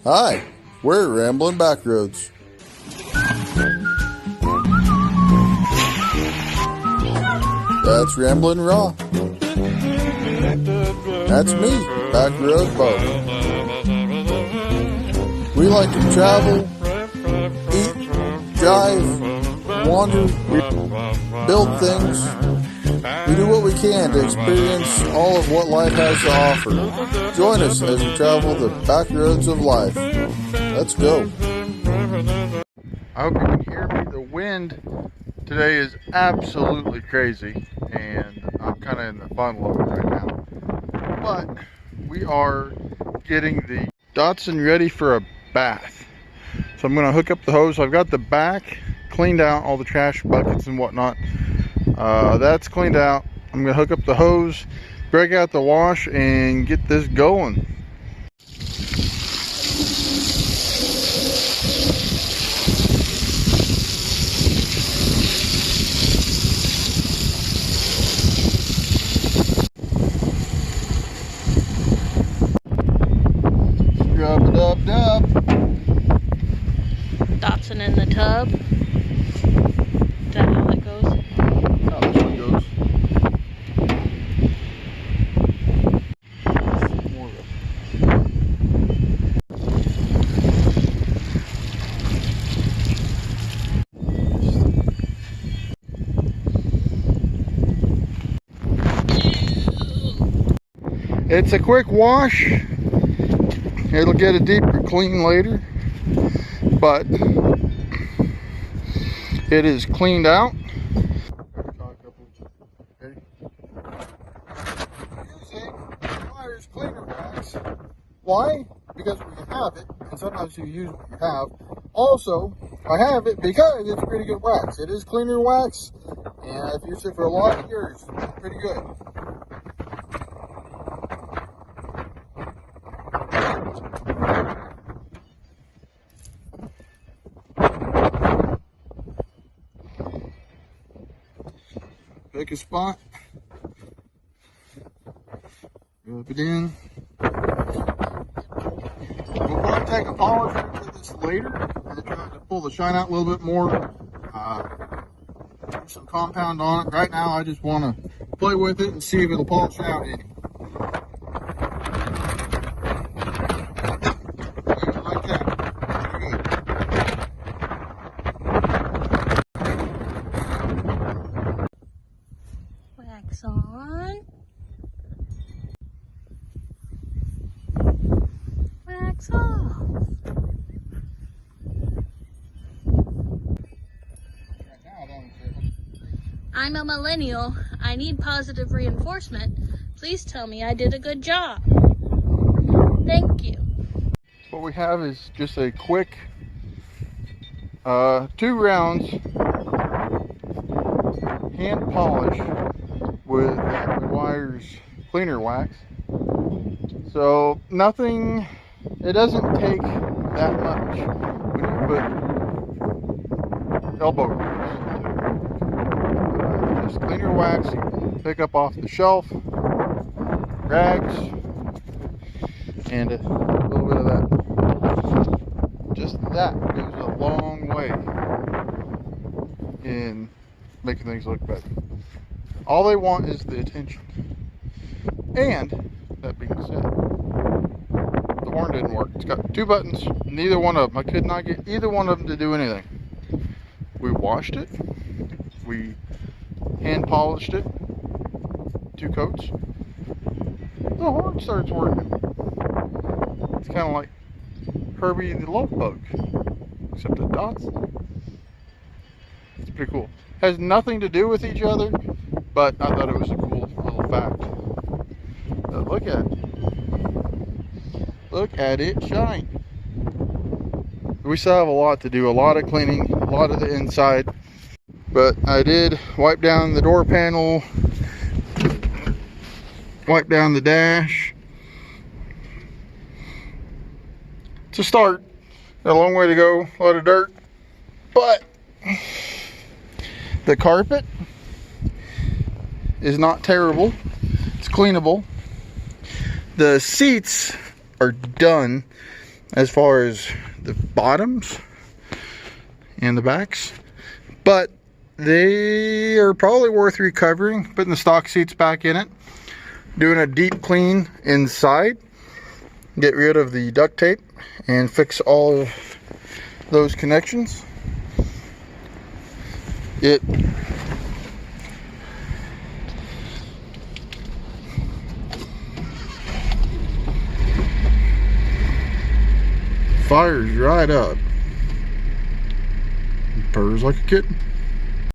Hi, we're Rambling Backroads. That's Ramblin' Raw. That's me, Backroad Bo. We like to travel, eat, drive, wander, build things. We do what we can to experience all of what life has to offer. Join us as we travel the back roads of life. Let's go. I hope you can hear me. The wind today is absolutely crazy, and I'm kind of in the funnel of it right now. But we are getting the Datsun ready for a bath. So I'm going to hook up the hose. So I've got the back cleaned out, all the trash buckets and whatnot. That's cleaned out. I'm going to hook up the hose, break out the wash, and get this going. Scrub it up, dub. Datsun in the tub. Is that how it goes? How this one goes. More of it. It's a quick wash. It'll get a deeper clean later, but it is cleaned out. Using Myers cleaner wax. Why? Because we have it, and sometimes you use what you have. Also, I have it because it's pretty good wax. It is cleaner wax, and I've used it for a lot of years. It's pretty good. Pick a spot, rub it in. We'll probably take a polisher to this later and try to pull the shine out a little bit more. Put some compound on it. Right now, I just want to play with it and see if it'll polish out any. Like that. Very good. Wax on. Wax off. I'm a millennial. I need positive reinforcement. Please tell me I did a good job. Thank you. What we have is just a quick 2 rounds hand polish with Myers cleaner wax. So nothing, it doesn't take that much when you put elbow grease. Just cleaner wax you can pick up off the shelf, rags, and a little bit of that. Just that goes a long way in making things look better. All they want is the attention. And that being said, the horn didn't work. It's got 2 buttons, neither one of them. I could not get either one of them to do anything. We washed it, we hand polished it, 2 coats. The horn starts working. It's kind of like Herbie the Love Bug, except the dots. It's pretty cool. Has nothing to do with each other, but I thought it was a cool little fact. Look at it. Look at it shine. We still have a lot to do, a lot of cleaning, a lot of the inside. But I did wipe down the door panel, wipe down the dash. It's a start. Got a long way to go, a lot of dirt. But the carpet is not terrible. It's cleanable. The seats are done. as far as the bottoms and the backs, but they are probably worth recovering, putting the stock seats back in it, doing a deep clean inside, get rid of the duct tape and fix all of those connections. It fires right up, purrs like a kitten.